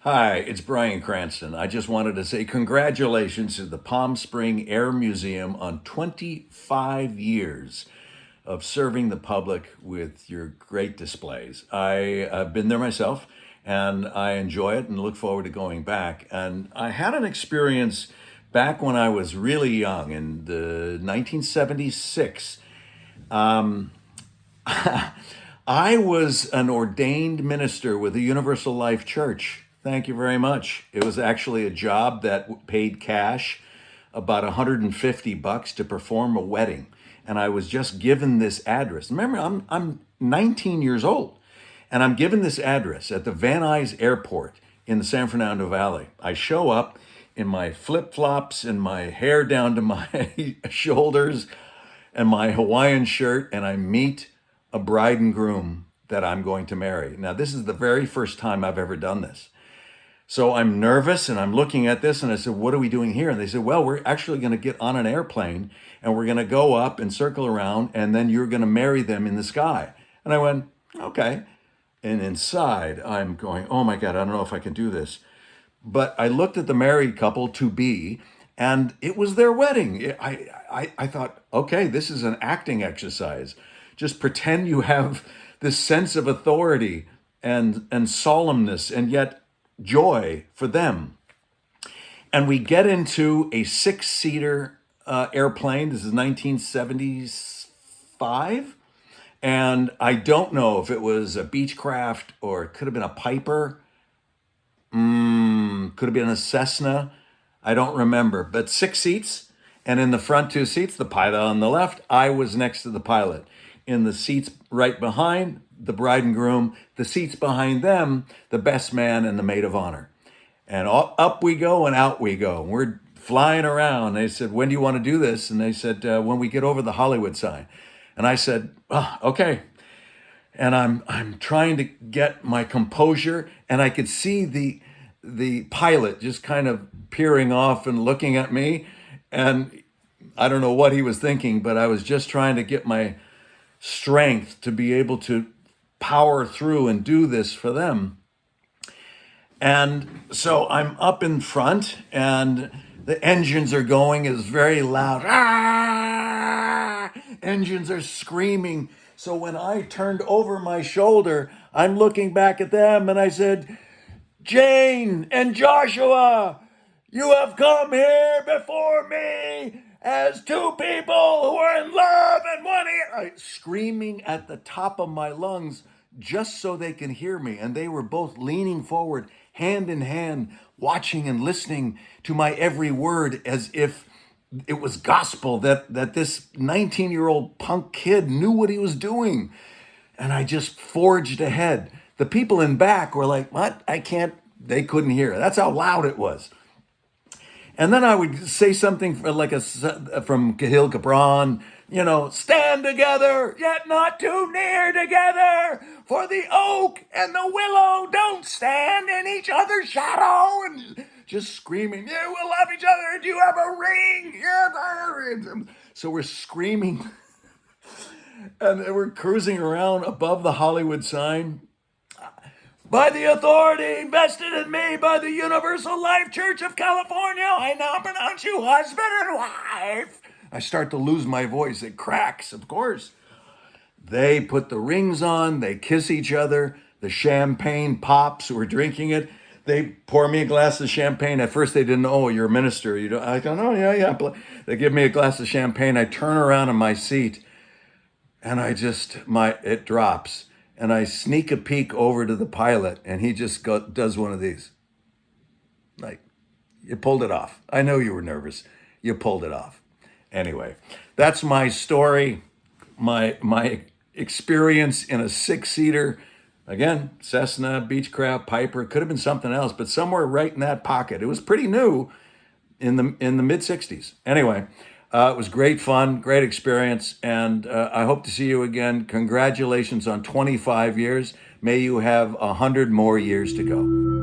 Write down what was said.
Hi, it's Bryan Cranston. I just wanted to say congratulations to the Palm Spring Air Museum on 25 years of serving the public with your great displays. I've been there myself and I enjoy it and look forward to going back. And I had an experience back when I was really young in the 1976. I was an ordained minister with the Universal Life Church. Thank you very much. It was actually a job that paid cash, about 150 bucks to perform a wedding. And I was just given this address. Remember, I'm 19 years old, and I'm given this address at the Van Nuys Airport in the San Fernando Valley. I show up in my flip-flops and my hair down to my shoulders and my Hawaiian shirt, and I meet a bride and groom that I'm going to marry. Now, this is the very first time I've ever done this. So I'm nervous and I'm looking at this and I said, what are we doing here? And they said, well, we're actually going to get on an airplane and we're going to go up and circle around and then you're going to marry them in the sky. And I went, okay. And inside I'm going, oh my God, I don't know if I can do this. But I looked at the married couple to be, and it was their wedding. I thought, okay, this is an acting exercise. Just pretend you have this sense of authority and solemnness and yet joy for them. And we get into a six-seater airplane. This is 1975. And I don't know if it was a Beechcraft or it could have been a Piper. Could have been a Cessna. I don't remember. But six seats. And in the front two seats, the pilot on the left, I was next to the pilot. In the seats right behind, the bride and groom, the seats behind them, the best man and the maid of honor. And up we go and out we go. We're flying around. They said, when do you want to do this? And they said, when we get over the Hollywood sign. And I said, oh, okay. And I'm trying to get my composure, and I could see the pilot just kind of peering off and looking at me. And I don't know what he was thinking, but I was just trying to get my strength to be able to power through and do this for them. And so I'm up in front and the engines are going. It's very loud. Ah! Engines are screaming. So when I turned over my shoulder, I'm looking back at them and I said, Jane and Joshua, you have come here before me as two people who are in love and one ear. Screaming at the top of my lungs just so they can hear me. And they were both leaning forward, hand in hand, watching and listening to my every word as if it was gospel that this 19-year-old punk kid knew what he was doing. And I just forged ahead. The people in back were like, what? I can't, they couldn't hear. That's how loud it was. And then I would say something from Cahill Capron, stand together, yet not too near together, for the oak and the willow don't stand in each other's shadow, and just screaming, you will love each other, do you have a ring? Yes. So we're screaming, and we're cruising around above the Hollywood sign. By the authority vested in me by the Universal Life Church of California, I now pronounce you husband and wife. I start to lose my voice. It cracks, of course. They put the rings on. They kiss each other. The champagne pops. We're drinking it. They pour me a glass of champagne. At first, they didn't know, oh, you're a minister. I go, oh, yeah. They give me a glass of champagne. I turn around in my seat, and it drops. And I sneak a peek over to the pilot, and he just does one of these. Like, you pulled it off. I know you were nervous. You pulled it off. Anyway, that's my story, my experience in a six-seater. Again, Cessna, Beechcraft, Piper. Could have been something else, but somewhere right in that pocket. It was pretty new in the mid-'60s. Anyway, it was great fun, great experience, and I hope to see you again. Congratulations on 25 years. May you have 100 more years to go.